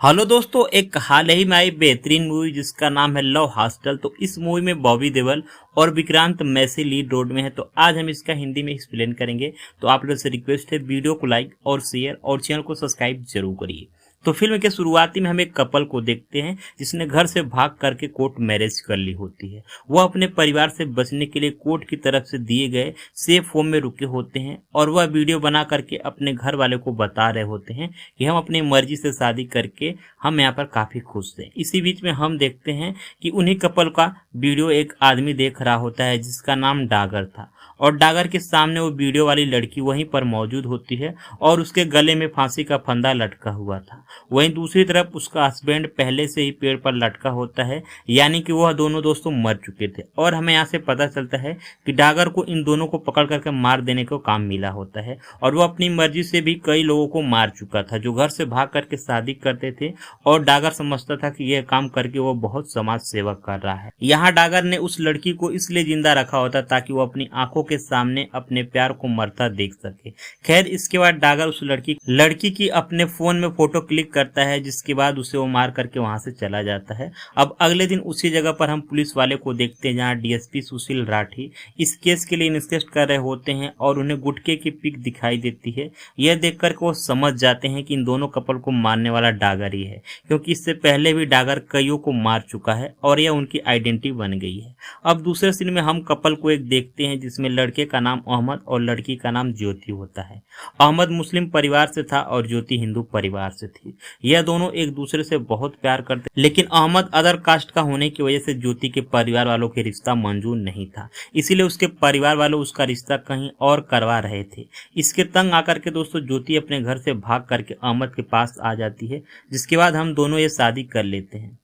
Hello दोस्तों, एक हाल ही में आई बेहतरीन मूवी जिसका नाम है लव हॉस्टल। तो इस मूवी में बॉबी देओल और विक्रांत मैसी लीड रोल में है। तो आज हम इसका हिंदी में एक्सप्लेन करेंगे। तो आप लोगों से रिक्वेस्ट है, वीडियो को लाइक और शेयर और चैनल को सब्सक्राइब जरूर करिए। तो फिल्म के शुरुआती में हम एक कपल को देखते हैं जिसने घर से भाग करके कोर्ट मैरिज कर ली होती है। वह अपने परिवार से बचने के लिए कोर्ट की तरफ से दिए गए सेफ होम में रुके होते हैं और वह वीडियो बना करके अपने घर वाले को बता रहे होते हैं कि हम अपनी मर्जी से शादी करके हम यहाँ पर काफी खुश थे। इसी बीच में हम देखते हैं कि उन्हीं कपल का वीडियो एक आदमी देख रहा होता है जिसका नाम डागर था, और डागर के सामने वो वीडियो वाली लड़की वहीं पर मौजूद होती है और उसके गले में फांसी का फंदा लटका हुआ था। वहीं दूसरी तरफ उसका हस्बैंड पहले से ही पेड़ पर लटका होता है, यानी कि वह दोनों दोस्तों मर चुके थे। और हमें यहाँ से पता चलता है कि डागर को इन दोनों को पकड़ करके मार देने को काम मिला होता है, और वह अपनी मर्जी से भी कई लोगों को मार चुका था जो घर से भाग करके शादी करते थे। और डागर समझता था कि यह काम करके वो बहुत समाज सेवा कर रहा है। यहाँ डागर ने उस लड़की को इसलिए जिंदा रखा होता ताकि वो अपनी आंखों के सामने अपने प्यार को मरता देख सके। खैर, इसके बाद डागर उस लड़की की अपने फोन में फोटो क्लिक करता है, जिसके बाद उसे वो मार करके वहां से चला जाता है। अब अगले दिन उसी जगह पर हम पुलिस वाले को देखते हैं जहां डीएसपी सुशील राठी इस केस के लिए इन्वेस्टिगेट कर रहे होते हैं और उन्हें गुटके की पिक दिखाई देती है। यह देख करके वो समझ जाते हैं कि इन दोनों कपल को मारने वाला डागर ही है, क्योंकि इससे पहले भी डागर कईयों को मार चुका है और यह उनकी आइडेंटिटी बन गई है। अब दूसरे सीन में हम कपल को एक देखते हैं जिसमें लड़के का नाम अहमद और लड़की का नाम ज्योति होता है। अहमद मुस्लिम परिवार से था और ज्योति हिंदू परिवार से थी। यह दोनों एक दूसरे से बहुत प्यार करते, लेकिन अहमद अदर कास्ट का होने की वजह से ज्योति के परिवार वालों के रिश्ता मंजूर नहीं था, इसीलिए उसके परिवार वालों उसका रिश्ता कहीं और करवा रहे थे। इसके तंग आकर के दोस्तों ज्योति अपने घर से भाग करके अहमद के पास आ जाती है, जिसके बाद हम दोनों ये शादी कर लेते हैं।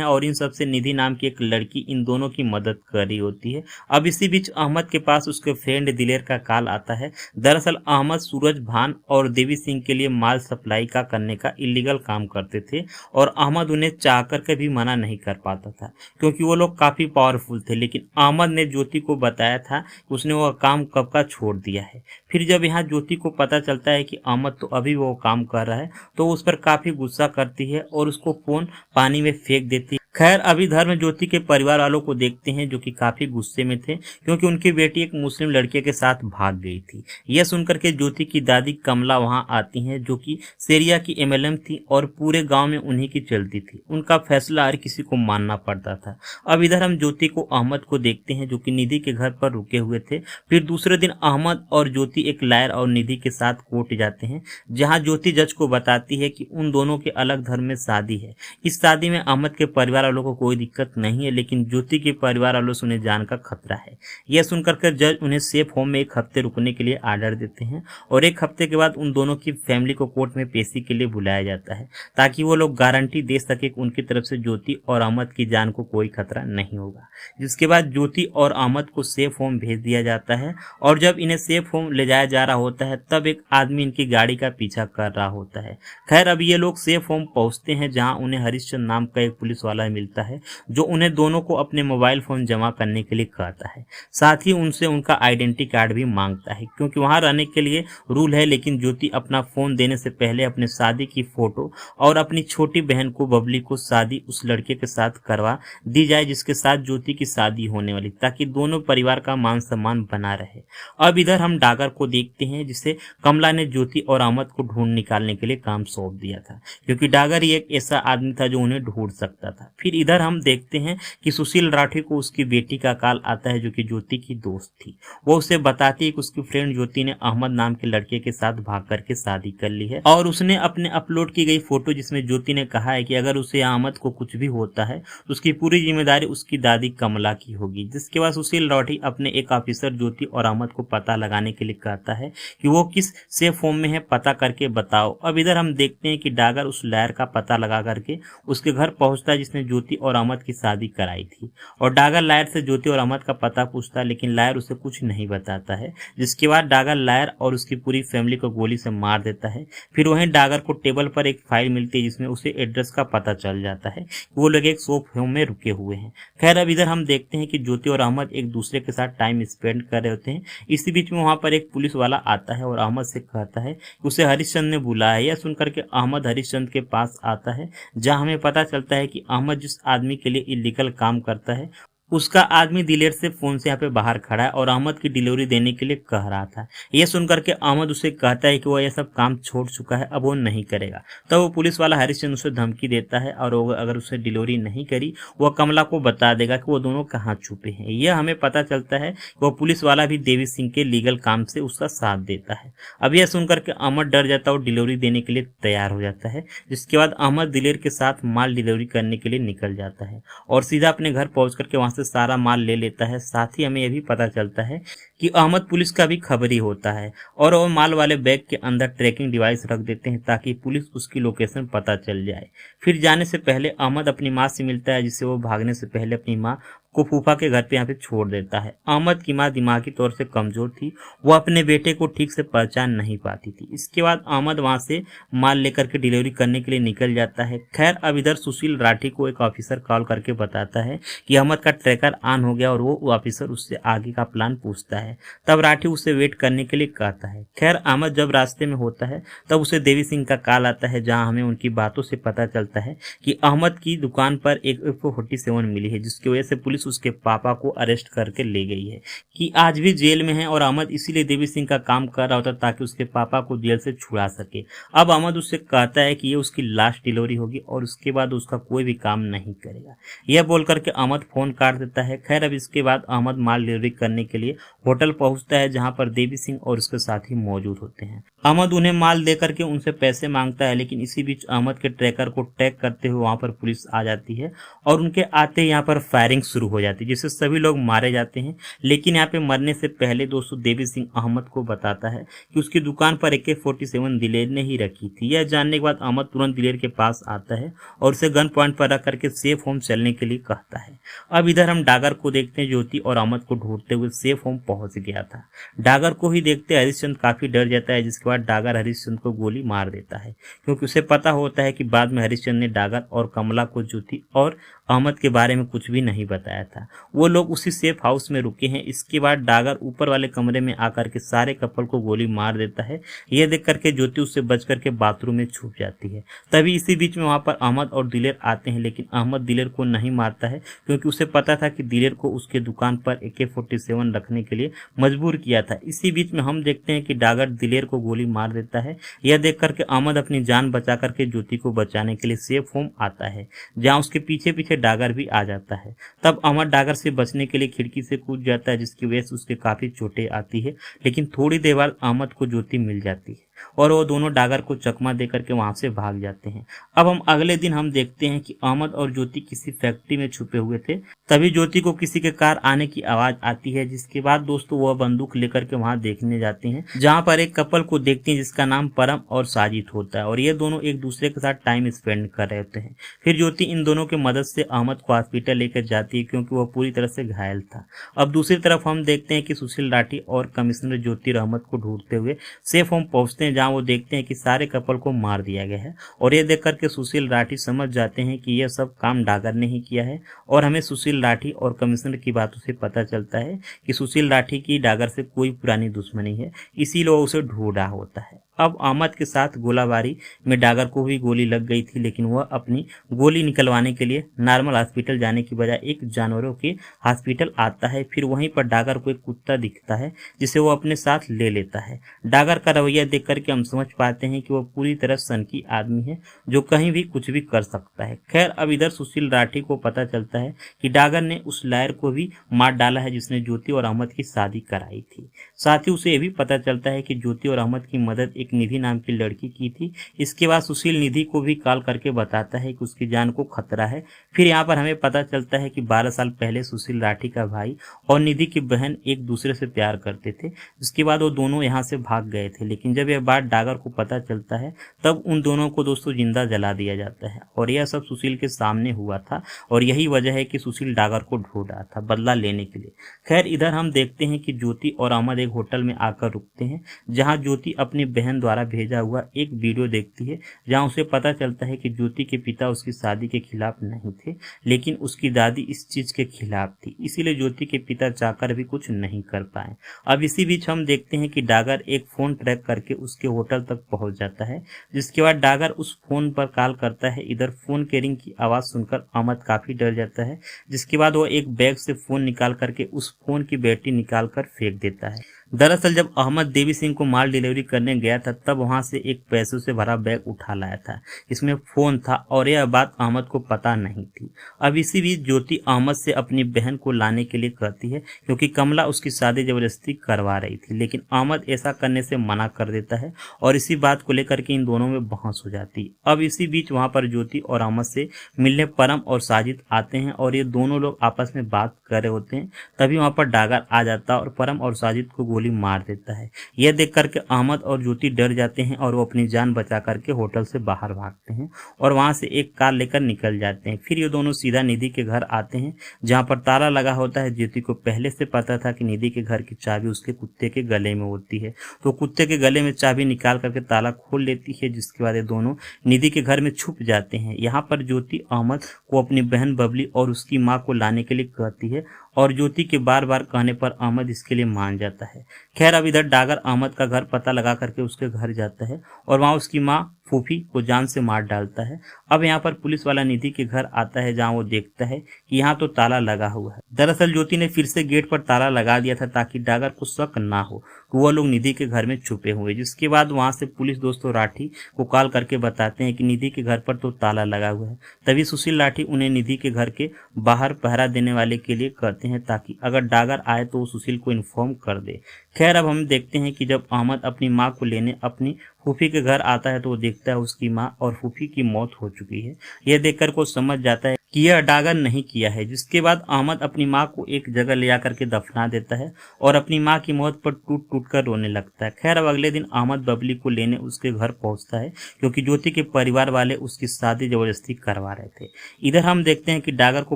और इन सबसे निधि नाम की एक लड़की इन दोनों की मदद कर रही होती है। अब इसी बीच अहमद के पास उसके फ्रेंड दिलेर का कॉल आता है। दरअसल अहमद सूरज भान और देवी सिंह के लिए माल सप्लाई का करने का इलीगल काम करते थे, और अहमद उन्हें चाह करके भी मना नहीं कर पाता था क्योंकि वो लोग काफी पावरफुल थे। लेकिन अहमद ने ज्योति को बताया था कि उसने वह काम कब का छोड़ दिया है। फिर जब यहाँ ज्योति को पता चलता है कि अहमद तो अभी वो काम कर रहा है तो उस पर काफी गुस्सा करती है और उसको फोन पानी में फेंक देती है। खैर, अभी धर्म ज्योति के परिवार वालों को देखते हैं जो कि काफी गुस्से में थे क्योंकि उनकी बेटी एक मुस्लिम लड़के के साथ भाग गई थी। यह सुनकर के ज्योति की दादी कमला वहां आती हैं जो कि सेरिया की एमएलएम थी और पूरे गांव में उन्हीं की चलती थी। उनका फैसला हर किसी को मानना पड़ता था। अब इधर हम ज्योति को अहमद को देखते हैं जो कि निधि के घर पर रुके हुए थे। फिर दूसरे दिन अहमद और ज्योति एक लायर और निधि के साथ कोर्ट जाते हैं, जहाँ ज्योति जज को बताती है कि उन दोनों के अलग धर्म में शादी है। इस शादी में अहमद के परिवार वालों को कोई दिक्कत नहीं है, लेकिन ज्योति के परिवार वालों से उन्हें जान का खतरा है। यह सुनकर जज उन्हें सेफ होम में 1 हफ्ते रुकने के लिए आर्डर देते हैं, और 1 हफ्ते के बाद उन दोनों की फैमिली को कोर्ट में पेशी के लिए बुलाया जाता है ताकि वो लोग गारंटी दे सके कि उनकी तरफ से ज्योति और अहमद की जान को कोई खतरा नहीं होगा। जिसके बाद ज्योति और अहमद को सेफ होम भेज दिया जाता है, और जब इन्हें सेफ होम ले जाया जा रहा होता है तब एक आदमी इनकी गाड़ी का पीछा कर रहा होता है। खैर, अब ये लोग सेफ होम पहुंचते हैं जहां उन्हें हरिश्चंद्र नाम का एक पुलिस वाला मिलता है जो उन्हें दोनों को अपने मोबाइल फोन जमा करने के लिए कहता है। साथ ही उनसे उनका आइडेंटिटी कार्ड भी मांगता है क्योंकि वहां रहने के लिए रूल है। लेकिन ज्योति अपना फोन देने से पहले अपने शादी की फोटो और अपनी छोटी बहन को बबली को शादी उस लड़के के साथ करवा दी जाए जिसके साथ ज्योति की शादी होने वाली, ताकि दोनों परिवार का मान सम्मान बना रहे। अब इधर हम डागर को देखते हैं जिसे कमला ने ज्योति और अहमद को ढूंढ निकालने के लिए काम सौंप दिया था, क्योंकि डागर ही एक ऐसा आदमी था जो उन्हें ढूंढ सकता था। फिर इधर हम देखते हैं कि सुशील राठी को उसकी बेटी का कॉल आता है जो कि ज्योति की दोस्त थी। वो उसे बताती है कि उसकी फ्रेंड ज्योति ने अहमद नाम के लड़के के साथ भाग करके शादी कर ली है, और उसने अपने अपलोड की गई फोटो जिसमें ज्योति ने कहा है कि अगर उसे अहमद को कुछ भी होता है तो उसकी पूरी जिम्मेदारी उसकी दादी कमला की होगी। जिसके बाद सुशील राठी अपने एक ऑफिसर ज्योति और अहमद को पता लगाने के लिए कहता है कि वो किस सेफ होम में है, पता करके बताओ। अब इधर हम देखते हैं कि डागर उस लायर का पता लगा करके उसके घर पहुंचता है जिसने ज्योति और अहमद की शादी कराई थी। और डागर लायर से ज्योति और अहमद का पता पूछता है, लेकिन लायर उसे कुछ नहीं बताता है, जिसके बाद डागर लायर और उसकी पूरी फैमिली को गोली से मार देता है। फिर वहीं डागर को टेबल पर एक फाइल मिलती है जिसमें उसे एड्रेस का पता चल जाता है कि वो लोग एक शॉप होम में रुके हुए हैं। खैर, अब इधर हम देखते हैं कि ज्योति और अहमद एक दूसरे के साथ टाइम स्पेंड कर रहे होते हैं। इसी बीच में वहां पर एक पुलिस वाला आता है और अहमद से कहता है कि उसे हरिश्चंद्र ने बुलाया है। यह सुनकर के अहमद हरिश्चंद्र के पास आता है, जहां हमें पता चलता है कि अहमद जिस आदमी के लिए इलीगल काम करता है उसका आदमी दिलेर से फोन से यहाँ पे बाहर खड़ा है और अहमद की डिलीवरी देने के लिए कह रहा था। यह सुनकर के अहमद उसे कहता है कि वह यह सब काम छोड़ चुका है, अब वो नहीं करेगा। तब वो पुलिस वाला हरिश्चंद्र उसे धमकी देता है और अगर उसे डिलीवरी नहीं करी वह कमला को बता देगा कि वो दोनों कहाँ छुपे हैं। यह हमें पता चलता है कि वह पुलिस वाला भी देवी सिंह के लीगल काम से उसका साथ देता है। अब यह सुनकर के अहमद डर जाता है और डिलीवरी देने के लिए तैयार हो जाता है, जिसके बाद अहमद दिलेर के साथ माल डिलीवरी करने के लिए निकल जाता है और सीधा अपने घर पहुंच करके वहां से सारा माल ले लेता है। साथ ही हमें यह भी पता चलता है कि अहमद पुलिस का भी खबरी होता है और वो माल वाले बैग के अंदर ट्रैकिंग डिवाइस रख देते हैं ताकि पुलिस उसकी लोकेशन पता चल जाए। फिर जाने से पहले अहमद अपनी माँ से मिलता है, जिसे वो भागने से पहले अपनी माँ को फूफा के घर पे यहाँ पे छोड़ देता है। अहमद की माँ दिमागी तौर से कमजोर थी, वो अपने बेटे को ठीक से पहचान नहीं पाती थी। इसके बाद अहमद वहां से माल लेकर के डिलीवरी करने के लिए निकल जाता है। खैर, अब इधर सुशील राठी को एक ऑफिसर कॉल करके बताता है कि अहमद का ट्रैकर ऑन हो गया और वो ऑफिसर उससे आगे का प्लान पूछता है। तब राठी उसे वेट करने के लिए कहता है। खैर, अहमद जब रास्ते में होता है तब उसे देवी सिंह का कॉल आता है, जहाँ हमें उनकी बातों से पता चलता है कि अहमद की दुकान पर एक AK-47 मिली है, जिसकी वजह से पुलिस उसके पापा को अरेस्ट करके ले गई है कि आज भी जेल में है। और अहमद इसीलिए देवी सिंह का काम कर रहा होता ताकि उसके पापा को जेल से छुड़ा सके। अब अहमद उससे कहता है कि ये उसकी लास्ट डिलीवरी होगी और उसके बाद उसका कोई भी काम नहीं करेगा। यह बोल करके अहमद फोन काट देता है। खैर, अब इसके बाद अहमद माल डिलीवरी करने के लिए होटल पहुंचता है, जहां पर देवी सिंह और उसके साथी मौजूद होते हैं। अहमद उन्हें माल देकर के उनसे पैसे मांगता है, लेकिन इसी बीच अहमद के ट्रैकर को टैग करते हुए वहां पर पुलिस आ जाती है और उनके आते यहाँ पर फायरिंग शुरू हो जाती है, जिससे सभी लोग मारे जाते हैं। लेकिन यहाँ पे मरने से पहले दोस्तों देवी सिंह अहमद को बताता है कि उसकी दुकान पर AK-47 दिलेर ने ही रखी थी। यह जानने के बाद अहमद तुरंत दिलेर के पास आता है और उसे गन पॉइंट पर रख करके सेफ होम चलने के लिए कहता है। अब इधर हम डागर को देखते हैं, ज्योति और अहमद को ढूंढते हुए सेफ होम पहुंच गया था। डागर को ही देखते हरिश्चंद्र काफी डर जाता है, जिसके बाद डागर हरिश्चंद्र को गोली मार देता है, क्योंकि उसे पता होता है कि बाद में हरिश्चंद्र ने डागर और कमला को ज्योति और अहमद के बारे में कुछ भी नहीं बताया था। वो लोग उसी सेफ हाउस में रुके हैं। इसके बाद डागर ऊपर वाले कमरे में आकर के सारे कपल को गोली मार देता है। यह देख करके ज्योति उससे बच करके बाथरूम में छुप जाती है। तभी इसी बीच में वहां पर अहमद और दिलेर आते हैं, लेकिन अहमद दिलेर को नहीं मारता है, क्योंकि उसे पता था कि दिलेर को उसके दुकान पर AK-47 रखने के लिए मजबूर किया था। इसी बीच में हम देखते हैं कि डागर दिलेर को गोली मार देता है। यह देख करके अहमद अपनी जान बचा करके ज्योति को बचाने के लिए सेफ होम आता है, जहाँ उसके पीछे पीछे डागर भी आ जाता है। तब अहमद डागर से बचने के लिए खिड़की से कूद जाता है, जिसकी वजह से उसके काफी चोटें आती है। लेकिन थोड़ी देर बाद अहमद को ज्योति मिल जाती है और वो दोनों डागर को चकमा दे करके वहां से भाग जाते हैं। अब हम अगले दिन हम देखते हैं कि अहमद और ज्योति किसी फैक्ट्री में छुपे हुए थे। तभी ज्योति को किसी के कार आने की आवाज आती है, जिसके बाद दोस्तों वह बंदूक लेकर के वहां देखने जाते हैं, जहां पर एक कपल को देखते हैं जिसका नाम परम और साजिद होता है और ये दोनों एक दूसरे के साथ टाइम स्पेंड कर रहे होते हैं। फिर ज्योति इन दोनों की मदद से अहमद को हॉस्पिटल लेकर जाती है, क्योंकि वह पूरी तरह से घायल था। अब दूसरी तरफ हम देखते हैं कि सुशील राठी और कमिश्नर ज्योति अहमद को ढूंढते हुए सेफ होम पहुंचते हैं, जहां वो देखते हैं कि सारे कपल को मार दिया गया है। और ये देख करके सुशील राठी समझ जाते हैं कि यह सब काम डागर ने ही किया है। और हमें सुशील राठी और कमिश्नर की बातों से पता चलता है कि सुशील राठी की डागर से कोई पुरानी दुश्मनी है, इसीलिए वो उसे ढूंढ रहा होता है। अब अहमद के साथ गोलाबारी में डागर को भी गोली लग गई थी, लेकिन वह अपनी गोली निकलवाने के लिए नॉर्मल हॉस्पिटल जाने की बजाय एक जानवरों के हॉस्पिटल आता है। फिर वहीं पर डागर को एक कुत्ता दिखता है, जिसे वो अपने साथ ले लेता है। डागर का रवैया देख करके हम समझ पाते हैं कि वह पूरी तरह सनकी आदमी है, जो कहीं भी कुछ भी कर सकता है। खैर, अब इधर सुशील राठी को पता चलता है कि डागर ने उस लायर को भी मार डाला है, जिसने ज्योति और अहमद की शादी कराई थी। साथ ही उसे यह भी पता चलता है कि ज्योति और अहमद की मदद एक निधि नाम की लड़की की थी। इसके बाद सुशील निधि को भी कॉल करके बताता है कि उसकी जान को खतरा है। फिर यहाँ पर हमें पता चलता है कि 12 साल पहले सुशील राठी का भाई और निधि की बहन एक दूसरे से प्यार करते थे, जिसके बाद वो दोनों यहाँ से भाग गए थे। लेकिन जब यह बात डागर को पता चलता है तब उन दोनों को दोस्तों जिंदा जला दिया जाता है और यह सब सुशील के सामने हुआ था और यही वजह है कि सुशील डागर को ढूंढ रहा था बदला लेने के लिए। खैर इधर हम देखते हैं कि ज्योति और अहमद एक होटल में आकर रुकते हैं, जहां ज्योति अपनी बहन द्वारा भेजा हुआ एक वीडियो देखती है, जहां उसे पता चलता है कि ज्योति के पिता उसकी शादी के खिलाफ नहीं थे, लेकिन उसकी दादी इस चीज के खिलाफ थी, इसीलिए ज्योति के पिता चाहकर भी कुछ नहीं कर पाए। अब इसी बीच हम देखते हैं कि डागर एक फोन ट्रैक करके उसके होटल तक पहुंच जाता है, जिसके बाद डागर उस फोन पर कॉल करता है। इधर फोन के रिंग की आवाज सुनकर अहमद काफी डर जाता है, जिसके बाद वो एक बैग से फोन निकाल करके उस फोन की बैटरी निकाल कर फेंक देता है। दरअसल जब अहमद देवी सिंह को माल डिलीवरी करने गया था तब वहां से एक पैसों से भरा बैग उठा लाया था, इसमें फोन था और यह बात अहमद को पता नहीं थी। अब इसी बीच ज्योति अहमद से अपनी बहन को लाने के लिए कहती है, क्योंकि कमला उसकी शादी जबरदस्ती करवा रही थी, लेकिन अहमद ऐसा करने से मना कर देता है और इसी बात को लेकर के इन दोनों में बहस हो जाती है। अब इसी बीच वहां पर ज्योति और अहमद से मिलने परम और साजिद आते हैं और ये दोनों लोग आपस में बात कर रहे होते हैं। तभी वहां पर डागर आ जाता है और परम और साजिद को गोली मार देता है। यह देख करके अहमद और ज्योति डर जाते हैं और वो अपनी जान बचा करके होटल से बाहर भागते हैं और वहां से एक कार लेकर निकल जाते हैं। फिर ये दोनों सीधा निधि के घर आते हैं, जहां पर ताला लगा होता है। ज्योति को पहले से पता था कि निधि के घर की चाबी उसके कुत्ते के गले में होती है, तो कुत्ते के गले में चाबी निकाल करके ताला खोल लेती है, जिसके बाद ये दोनों निधि के घर में छुप जाते हैं। यहाँ पर ज्योति अहमद को अपनी बहन बबली और उसकी माँ को लाने के लिए कहती है और ज्योति के बार बार कहने पर अहमद इसके लिए मान जाता है। खैर अब इधर डागर अहमद का घर पता लगा करके उसके घर जाता है और वहां उसकी माँ फूफी को जान से मार डालता है। अब यहाँ पर पुलिस वाला निधि के घर आता है, जहाँ वो देखता है कि यहाँ तो ताला लगा हुआ है। दरअसल ज्योति ने फिर से गेट पर ताला लगा दिया था ताकि डागर को शक ना हो कि वो लोग निधि के घर में छुपे हुए। जिसके बाद वहां से पुलिस दोस्तों राठी को कॉल करके बताते हैं कि निधि के घर पर तो ताला लगा हुआ है। तभी सुशील राठी उन्हें निधि के घर के बाहर पहरा देने वाले के लिए कहते हैं, ताकि अगर डागर आए तो वो सुशील को इन्फॉर्म कर दे। खैर अब हम देखते हैं कि जब अहमद अपनी माँ को लेने अपनी फूफी के घर आता है तो वो देखता है उसकी माँ और फूफी की मौत हो चुकी है। यह देखकर को समझ जाता है कि यह डागर नहीं किया है। जिसके बाद अहमद अपनी माँ को एक जगह ले जाकर के दफना देता है और अपनी माँ की मौत पर टूट टूट कर रोने लगता है। खैर अब अगले दिन अहमद बबली को लेने उसके घर पहुंचता है, क्योंकि ज्योति के परिवार वाले उसकी शादी जबरदस्ती करवा रहे थे। इधर हम देखते हैं कि डागर को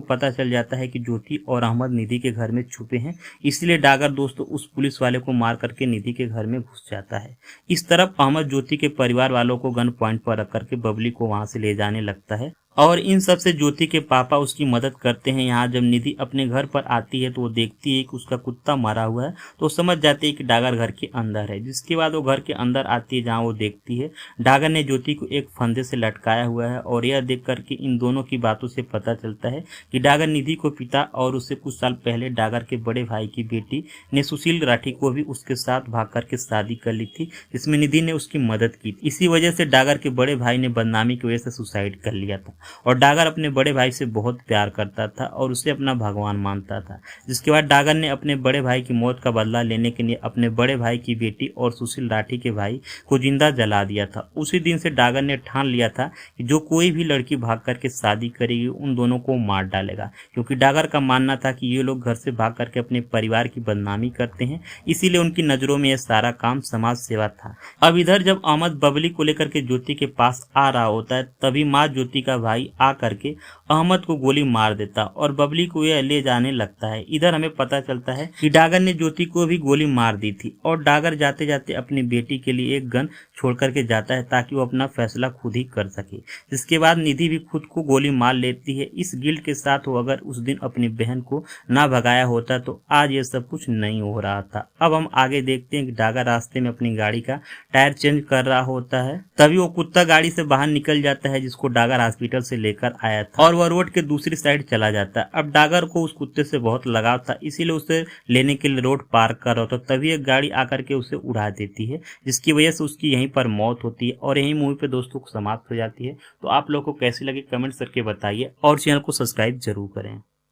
पता चल जाता है कि ज्योति और अहमद निधि के घर में छुपे हैं, इसलिए डागर दोस्तों उस पुलिस वाले को मार करके निधि के घर में घुस जाता है। इस तरफ अहमद ज्योति के परिवार वालों को गन पॉइंट पर रख करके बबली को वहां से ले जाने लगता है और इन सब से ज्योति के पापा उसकी मदद करते हैं। यहाँ जब निधि अपने घर पर आती है तो वो देखती है कि उसका कुत्ता मरा हुआ है, तो समझ जाती है कि डागर घर के अंदर है। जिसके बाद वो घर के अंदर आती है, जहाँ वो देखती है डागर ने ज्योति को एक फंदे से लटकाया हुआ है और यह देख करके इन दोनों की बातों से पता चलता है कि डागर निधि को पिता और उससे कुछ साल पहले डागर के बड़े भाई की बेटी ने सुशील राठी को भी उसके साथ भाग करके शादी कर ली थी, जिसमें निधि ने उसकी मदद की। इसी वजह से डागर के बड़े भाई ने बदनामी की वजह से सुसाइड कर लिया था और डागर अपने बड़े भाई से बहुत प्यार करता था और उसे अपना भगवान मानता था। जिसके बाद डागर ने अपने बड़े भाई की मौत का बदला लेने के लिए अपने बड़े भाई की बेटी और सुशील राठी के भाई को जिंदा जला दिया था। उसी दिन से डागर ने ठान लिया था कि जो कोई भी लड़की भाग करके शादी करेगी उन दोनों को मार डालेगा, क्योंकि डागर का मानना था कि ये लोग घर से भाग करके अपने परिवार की बदनामी करते हैं, इसीलिए उनकी नजरों में यह सारा काम समाज सेवा था। अब इधर जब अहमद बबली को लेकर के ज्योति के पास आ रहा होता है, तभी माँ ज्योति का भाई आ करके अहमद को गोली मार देता और बबली को यह ले जाने लगता है। इधर हमें पता चलता है कि डागर ने ज्योति को भी गोली मार दी थी और डागर जाते जाते अपनी बेटी के लिए एक गन छोड़ करके जाता है ताकि वो अपना फैसला खुद ही कर सके। जिसके बाद निधि भी खुद को गोली मार लेती है। इस गिल्ट के साथ वो अगर उस दिन अपनी बहन को ना भगाया होता तो आज ये सब कुछ नहीं हो रहा था। अब हम आगे देखते हैं कि डागर रास्ते में अपनी गाड़ी का टायर चेंज कर रहा होता है, तभी वो कुत्ता गाड़ी से बाहर निकल जाता है, जिसको डागर हॉस्पिटल से लेकर आया था और वह रोड के दूसरी साइड चला जाता है। अब डागर को उस कुत्ते से बहुत लगाव था, इसीलिए उसे लेने के लिए रोड पार कर रहा था, तभी एक गाड़ी आकर के उसे उड़ा देती है, जिसकी वजह से उसकी यहीं पर मौत होती है और यही मूवी पे दोस्तों समाप्त हो जाती है। तो आप लोगों को कैसी लगी कमेंट करके बताइए और चैनल को सब्सक्राइब जरूर करें।